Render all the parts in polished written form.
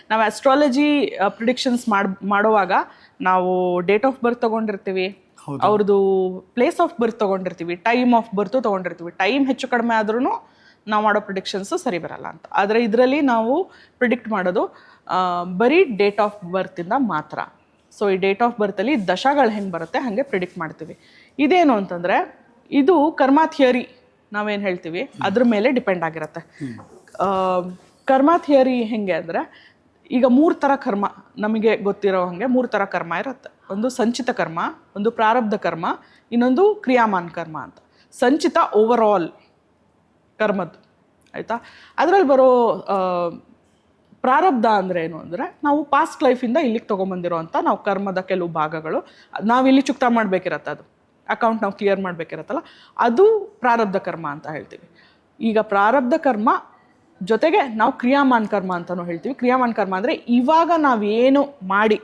ನಾವು astrology predictions ಮಾಡುವಾಗ ನಾವು ಡೇಟ್ ಆಫ್ ಬರ್ತ್ ತೊಗೊಂಡಿರ್ತೀವಿ, ಅವ್ರದ್ದು ಪ್ಲೇಸ್ ಆಫ್ ಬರ್ತ್ ತೊಗೊಂಡಿರ್ತೀವಿ, ಟೈಮ್ ಆಫ್ ಬರ್ತು ತೊಗೊಂಡಿರ್ತೀವಿ. ಟೈಮ್ ಹೆಚ್ಚು ಕಡಿಮೆ ಆದ್ರೂ ನಾವು ಮಾಡೋ ಪ್ರಿಡಿಕ್ಷನ್ಸು ಸರಿ ಬರಲ್ಲ ಅಂತ. ಆದರೆ ಇದರಲ್ಲಿ ನಾವು ಪ್ರಿಡಿಕ್ಟ್ ಮಾಡೋದು ಬರೀ ಡೇಟ್ ಆಫ್ ಬರ್ತಿಂದ ಮಾತ್ರ. ಸೊ ಈ ಡೇಟ್ ಆಫ್ ಬರ್ತಲ್ಲಿ ದಶಗಳು ಹೆಂಗೆ ಬರುತ್ತೆ ಹಾಗೆ ಪ್ರಿಡಿಕ್ಟ್ ಮಾಡ್ತೀವಿ. ಇದೇನು ಅಂತಂದರೆ ಇದು ಕರ್ಮ ಥಿಯರಿ ನಾವೇನು ಹೇಳ್ತೀವಿ ಅದ್ರ ಮೇಲೆ ಡಿಪೆಂಡ್ ಆಗಿರುತ್ತೆ. ಕರ್ಮ ಥಿಯರಿ ಹೆಂಗೆ ಅಂದರೆ, ಈಗ 3 ಥರ ಕರ್ಮ ನಮಗೆ ಗೊತ್ತಿರೋ ಹಾಗೆ 3 ಥರ ಕರ್ಮ ಇರುತ್ತೆ. ಒಂದು ಸಂಚಿತ ಕರ್ಮ, ಒಂದು ಪ್ರಾರಬ್ಧ ಕರ್ಮ, ಇನ್ನೊಂದು ಕ್ರಿಯಾಮಾನ್ ಕರ್ಮ ಅಂತ. ಸಂಚಿತ ಓವರ್ ಆಲ್ ಕರ್ಮದ್ದು, ಆಯಿತಾ. ಅದರಲ್ಲಿ ಬರೋ ಪ್ರಾರಬ್ಧ ಅಂದರೆ ಏನು ಅಂದರೆ, ನಾವು ಪಾಸ್ಟ್ ಲೈಫಿಂದ ಇಲ್ಲಿಗೆ ತೊಗೊಂಬಂದಿರೋ ಅಂತ ನಾವು ಕರ್ಮದ ಕೆಲವು ಭಾಗಗಳು ನಾವಿಲ್ಲಿ ಚುಕ್ತಾ ಮಾಡಬೇಕಿರತ್ತೆ, ಅದು ಅಕೌಂಟ್ ನಾವು ಕ್ಲಿಯರ್ ಮಾಡಬೇಕಿರತ್ತಲ್ಲ, ಅದು ಪ್ರಾರಬ್ಧ ಕರ್ಮ ಅಂತ ಹೇಳ್ತೀವಿ. ಈಗ ಪ್ರಾರಬ್ಧ ಕರ್ಮ ಜೊತೆಗೆ ನಾವು ಕ್ರಿಯಾಮಾನ್ ಕರ್ಮ ಅಂತಲೂ ಹೇಳ್ತೀವಿ. ಕ್ರಿಯಾಮಾನ್ ಕರ್ಮ ಅಂದರೆ ಇವಾಗ ನಾವೇನು ಮಾಡಿ,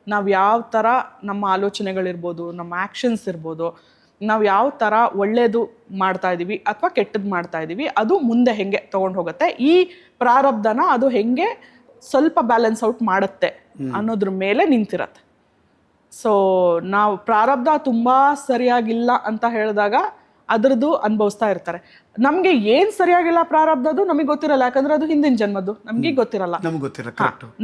ನಾವು ಯಾವ ಥರ ನಮ್ಮ ಆಲೋಚನೆಗಳಿರ್ಬೋದು, ನಮ್ಮ ಆ್ಯಕ್ಷನ್ಸ್ ಇರ್ಬೋದು, ನಾವು ಯಾವ ಥರ ಒಳ್ಳೆಯದು ಮಾಡ್ತಾ ಇದ್ದೀವಿ ಅಥವಾ ಕೆಟ್ಟದ್ದು ಮಾಡ್ತಾ ಇದ್ದೀವಿ, ಅದು ಮುಂದೆ ಹೆಂಗೆ ತೊಗೊಂಡು ಹೋಗುತ್ತೆ, ಈ ಪ್ರಾರಬ್ಧನ ಅದು ಹೆಂಗೆ ಸ್ವಲ್ಪ ಬ್ಯಾಲೆನ್ಸ್ ಔಟ್ ಮಾಡುತ್ತೆ ಅನ್ನೋದ್ರ ಮೇಲೆ ನಿಂತಿರತ್ತೆ. ಸೊ ನಾವು ಪ್ರಾರಬ್ಧ ತುಂಬ ಸರಿಯಾಗಿಲ್ಲ ಅಂತ ಹೇಳಿದಾಗ ಅದರದ್ದು ಅನುಭವಿಸ್ತಾ ಇರ್ತಾರೆ. ನಮಗೆ ಏನು ಸರಿಯಾಗಿಲ್ಲ ಪ್ರಾರಬ್ಧದ್ದು ನಮಗೆ ಗೊತ್ತಿರಲ್ಲ, ಯಾಕಂದ್ರೆ ಅದು ಹಿಂದಿನ ಜನ್ಮದ್ದು, ನಮಗೆ ಗೊತ್ತಿರಲ್ಲ.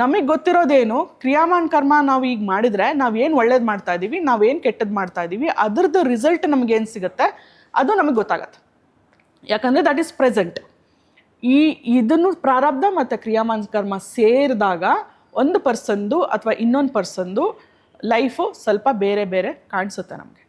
ನಮಗೆ ಗೊತ್ತಿರೋದೇನು ಕ್ರಿಯಾಮಾನ್ ಕರ್ಮ ನಾವು ಈಗ ಮಾಡಿದ್ರೆ ನಾವೇನು ಒಳ್ಳೇದು ಮಾಡ್ತಾ ಇದ್ದೀವಿ, ನಾವೇನು ಕೆಟ್ಟದ್ದು ಮಾಡ್ತಾ ಇದ್ದೀವಿ, ಅದ್ರದ್ದು ರಿಸಲ್ಟ್ ನಮಗೇನು ಸಿಗುತ್ತೆ ಅದು ನಮಗೆ ಗೊತ್ತಾಗತ್ತೆ, ಯಾಕಂದರೆ ದಟ್ ಈಸ್ ಪ್ರೆಸೆಂಟ್. ಇದನ್ನು ಪ್ರಾರಬ್ಧ ಮತ್ತು ಕ್ರಿಯಾಮಾನ್ ಕರ್ಮ ಸೇರಿದಾಗ ಒಂದು ಪರ್ಸನ್ದು ಅಥವಾ ಇನ್ನೊಂದು ಪರ್ಸನ್ದು ಲೈಫು ಸ್ವಲ್ಪ ಬೇರೆ ಬೇರೆ ಕಾಣಿಸುತ್ತೆ ನಮಗೆ.